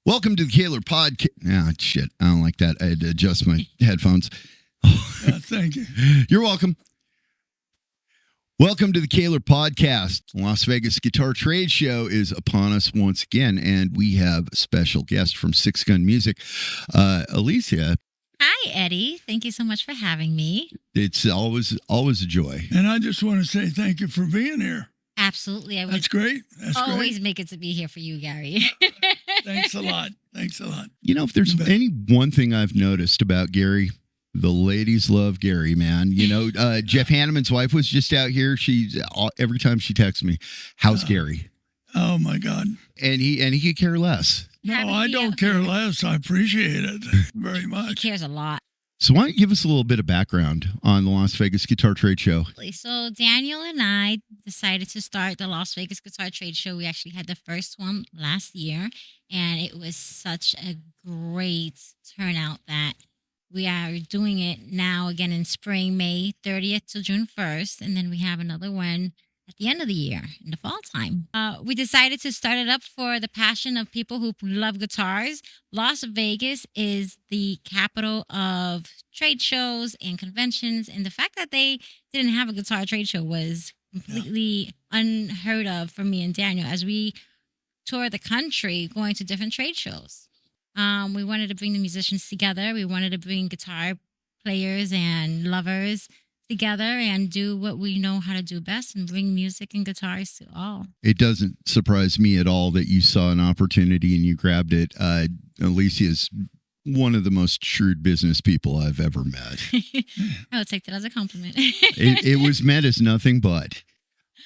Welcome to the Kahler Podcast. Ah, shit. I don't like that. I had to adjust my headphones. Thank you. You're welcome. Welcome to the Kahler Podcast. Las Vegas Guitar Trade Show is upon us once again, and we have a special guest from Six Gun Music, Alicia. Hi, Eddie. Thank you so much for having me. It's always a joy. And I just want to say thank you for being here. Absolutely. I would That's great. That's always make it to be here for you, Gary. Thanks a lot. Thanks a lot. You know, if there's any one thing I've noticed about Gary, the ladies love Gary, man. You know, Jeff Hanneman's wife was just out here. Every time she texts me, "How's Gary?" Oh my God. And he could care less. No, I don't care less. I appreciate it very He much. cares a lot. So why don't you give us a little bit of background on the Las Vegas Guitar Trade Show? So Daniel and I decided to start the Las Vegas Guitar Trade Show. We actually had the first one last year, and it was such a great turnout that we are doing it now again in spring, May 30th to June 1st, and then we have another one at the end of the year, in the fall time. We decided to start it up for the passion of people who love guitars. Las Vegas is the capital of trade shows and conventions, and the fact that they didn't have a guitar trade show was completely unheard of for me and Daniel as we tour the country going to different trade shows. We wanted to bring the musicians together. We wanted to bring guitar players and lovers together and do what we know how to do best and bring music and guitars to all. It doesn't surprise me at all that you saw an opportunity and you grabbed it. Alicia is one of the most shrewd business people I've ever met. I would take that as a compliment. It was meant as nothing but.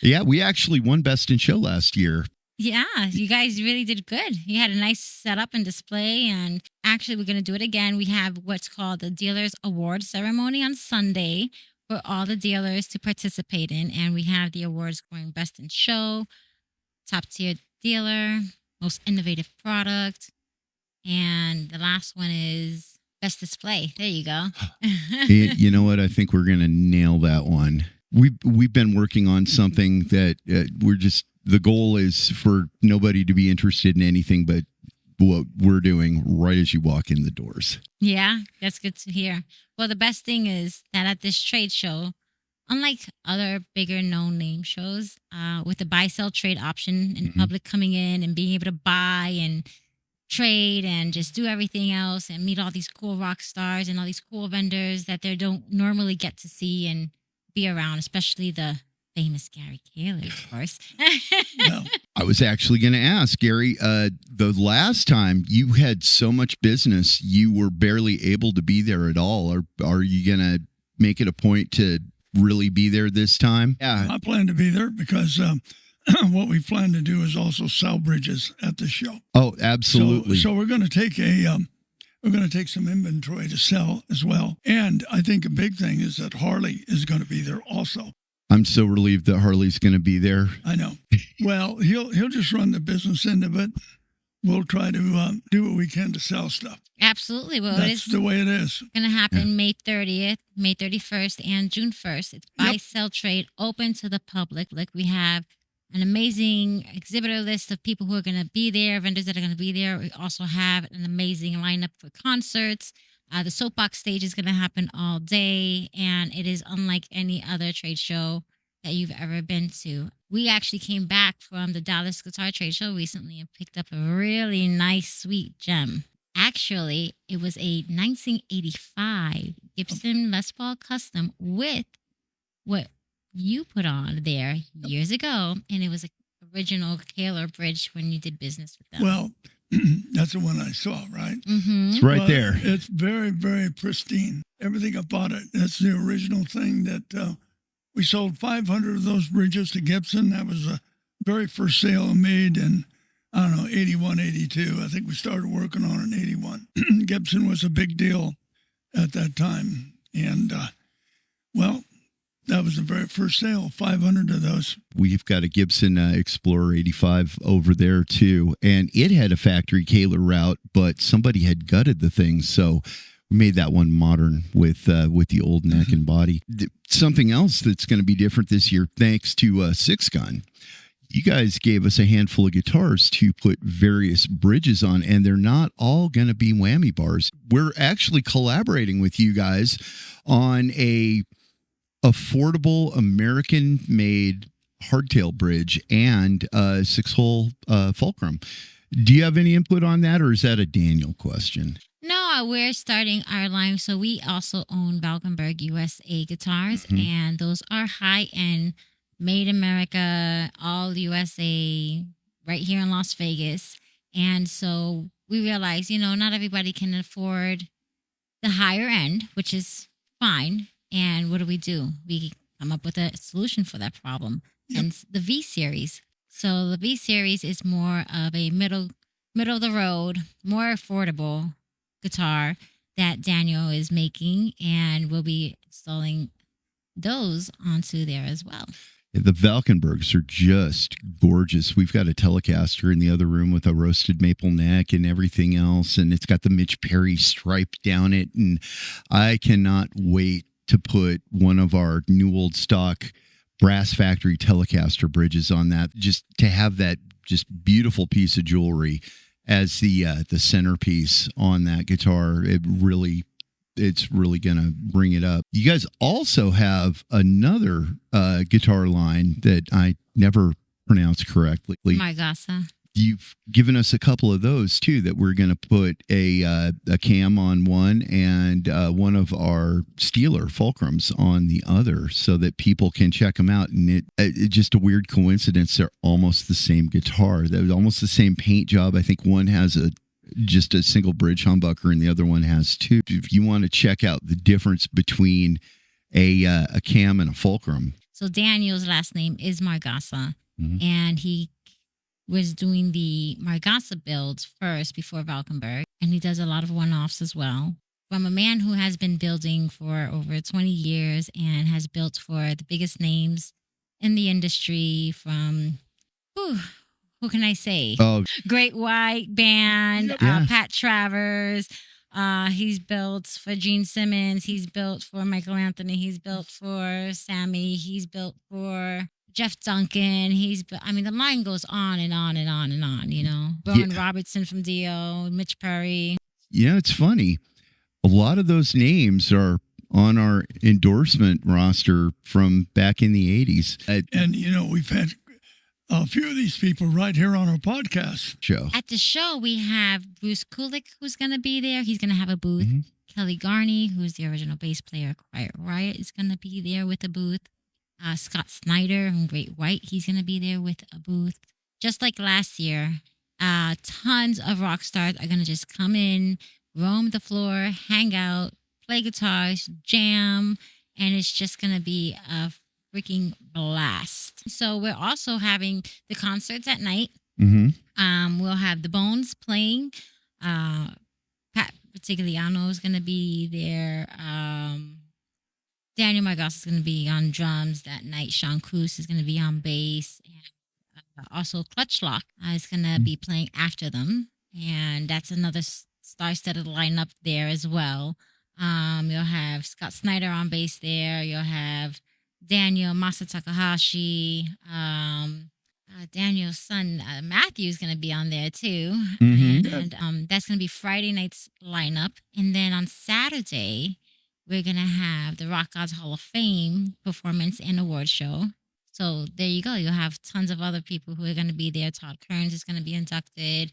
Yeah, we actually won Best in Show last year. Yeah, you guys really did good. You had a nice setup and display, and actually we're going to do it again. We have what's called the Dealers Award Ceremony on Sunday for all the dealers to participate in, and we have the awards going Best in Show, Top Tier Dealer, Most Innovative Product, and the last one is Best Display. There you go. You know what? I think we're going to nail that one. We've been working on something that the goal is for nobody to be interested in anything but what we're doing right as you walk in the doors. Yeah, that's good to hear. Well, the best thing is that at this trade show, unlike other bigger known name shows, with the buy, sell, trade option and the public coming in and being able to buy and trade and just do everything else and meet all these cool rock stars and all these cool vendors that they don't normally get to see and be around, especially the famous Gary Kahler, of course. No. I was actually going to ask, Gary, the last time you had so much business, you were barely able to be there at all. Are you going to make it a point to really be there this time? Yeah. I plan to be there because what we plan to do is also sell bridges at the show. Oh, absolutely. So we're going to take some inventory to sell as well. And I think a big thing is that Harley is going to be there also. I'm so relieved that Harley's going to be there. I know. Well, he'll just run the business end of it. We'll try to do what we can to sell stuff. Absolutely. Well, That's the way it is. Going to happen May 30th, May 31st, and June 1st. It's buy, sell, trade, open to the public. Like, we have an amazing exhibitor list of people who are going to be there, vendors that are going to be there. We also have an amazing lineup for concerts. The soapbox stage is going to happen all day, and it is unlike any other trade show that you've ever been to. We actually came back from the Dallas Guitar Trade Show recently and picked up a really nice, sweet gem. Actually, it was a 1985 Gibson Les Paul Custom with what you put on there years ago, and it was an original Kahler bridge when you did business with them. Well, that's the one I saw, right? Mm-hmm. It's right there. It's very, very pristine. Everything about it. That's the original thing that we sold 500 of those bridges to Gibson. That was the very first sale made in, 81, 82. I think we started working on it in 81. Gibson was a big deal at that time. And, that was the very first sale, 500 of those. We've got a Gibson Explorer 85 over there, too. And it had a factory Kahler route, but somebody had gutted the thing. So we made that one modern with the old neck and body. Something else that's going to be different this year, thanks to Six Gun. You guys gave us a handful of guitars to put various bridges on, and they're not all going to be whammy bars. We're actually collaborating with you guys on a affordable American-made hardtail bridge and a 6-hole fulcrum. Do you have any input on that, or is that a Daniel question? No, we're starting our line. So we also own Valkenburg USA guitars, and those are high-end, made America, all USA, right here in Las Vegas. And so we realized, not everybody can afford the higher end, which is fine. And what do? We come up with a solution for that problem. Yep. And the V series. So the V series is more of a middle of the road, more affordable guitar that Daniel is making, and we'll be installing those onto there as well. The Valkenburgs are just gorgeous. We've got a Telecaster in the other room with a roasted maple neck and everything else, and it's got the Mitch Perry stripe down it, and I cannot wait to put one of our new old stock Brass Factory Telecaster bridges on that, just to have that just beautiful piece of jewelry as the centerpiece on that guitar. It's really gonna bring it up. You guys also have another guitar line that I never pronounced correctly. Margasa. You've given us a couple of those too that we're going to put a cam on one and one of our Steeler fulcrums on the other, so that people can check them out. And it's just a weird coincidence. They're almost the same guitar. They're almost the same paint job. I think one has just a single bridge humbucker and the other one has two. If you want to check out the difference between a cam and a fulcrum. So Daniel's last name is Margasa, and he was doing the Margasa builds first before Valkenburg, and he does a lot of one-offs as well. From a man who has been building for over 20 years and has built for the biggest names in the industry, from, who can I say? Oh, Great White Band, Yeah. Pat Travers. He's built for Gene Simmons. He's built for Michael Anthony. He's built for Sammy. He's built for Jeff Duncan. The line goes on and on and on and on, Rowan Robertson from Dio, Mitch Perry. Yeah, it's funny. A lot of those names are on our endorsement roster from back in the 80s. And, we've had a few of these people right here on our podcast show. At the show, we have Bruce Kulick, who's going to be there. He's going to have a booth. Kelly Garney, who's the original bass player of Quiet Riot, is going to be there with a booth. Scott Snyder from Great White, he's going to be there with a booth. Just like last year, tons of rock stars are going to just come in, roam the floor, hang out, play guitars, jam, and it's just going to be a freaking blast. So we're also having the concerts at night. We'll have the Bones playing. Pat Partigliano is going to be there. Daniel Margasa is going to be on drums that night. Sean Cruz is going to be on bass. And also Clutch Lock is going to be playing after them. And that's another star-studded lineup there as well. You'll have Scott Snyder on bass there. You'll have Daniel Masa Takahashi. Daniel's son, Matthew, is going to be on there too. And that's going to be Friday night's lineup. And then on Saturday, we're going to have the Rock Gods Hall of Fame performance and award show. So there you go. You'll have tons of other people who are going to be there. Todd Kearns is going to be inducted.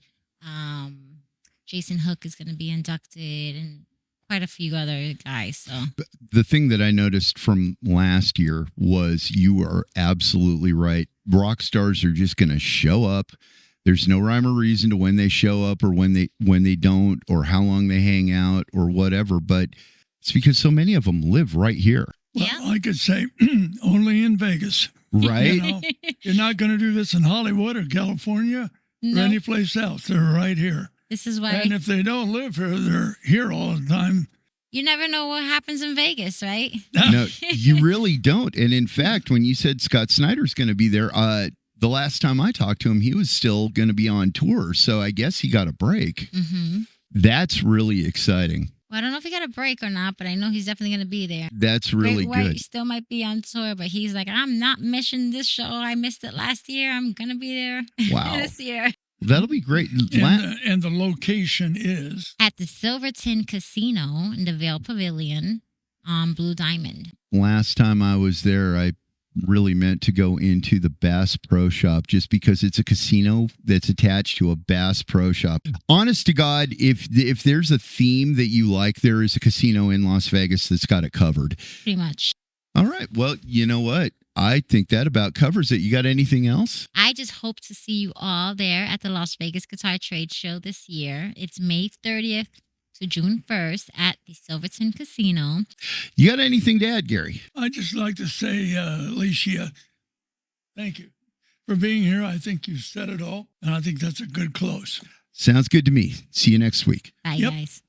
Jason Hook is going to be inducted, and quite a few other guys. So the thing that I noticed from last year was you are absolutely right. Rock stars are just going to show up. There's no rhyme or reason to when they show up or when they don't, or how long they hang out or whatever. But it's because so many of them live right here. Well, yeah. I could say only in Vegas. Right? You're not going to do this in Hollywood or California or any place else. They're right here. This is why. And if they don't live here, they're here all the time. You never know what happens in Vegas, right? No, you really don't. And in fact, when you said Scott Snyder's going to be there, the last time I talked to him, he was still going to be on tour. So I guess he got a break. That's really exciting. Well, I don't know if he got a break or not, but I know he's definitely going to be there. That's really Great White good. still might be on tour, but he's like, I'm not missing this show. I missed it last year. I'm going to be there Wow. this year. That'll be great. And the location is At the Silverton Casino in the Vale Pavilion on Blue Diamond. Last time I was there, I really meant to go into the Bass Pro Shop just because it's a casino that's attached to a Bass Pro Shop. Honest to God, if there's a theme that you like, there is a casino in Las Vegas that's got it covered. Pretty much. All right. Well, you know what? I think that about covers it. You got anything else? I just hope to see you all there at the Las Vegas Guitar Trade Show this year. It's May 30th to June 1st at the Silverton Casino. You got anything to add, Gary? I'd just like to say, Alicia, thank you for being here. I think you said it all, and I think that's a good close. Sounds good to me. See you next week. Bye, Yep. guys.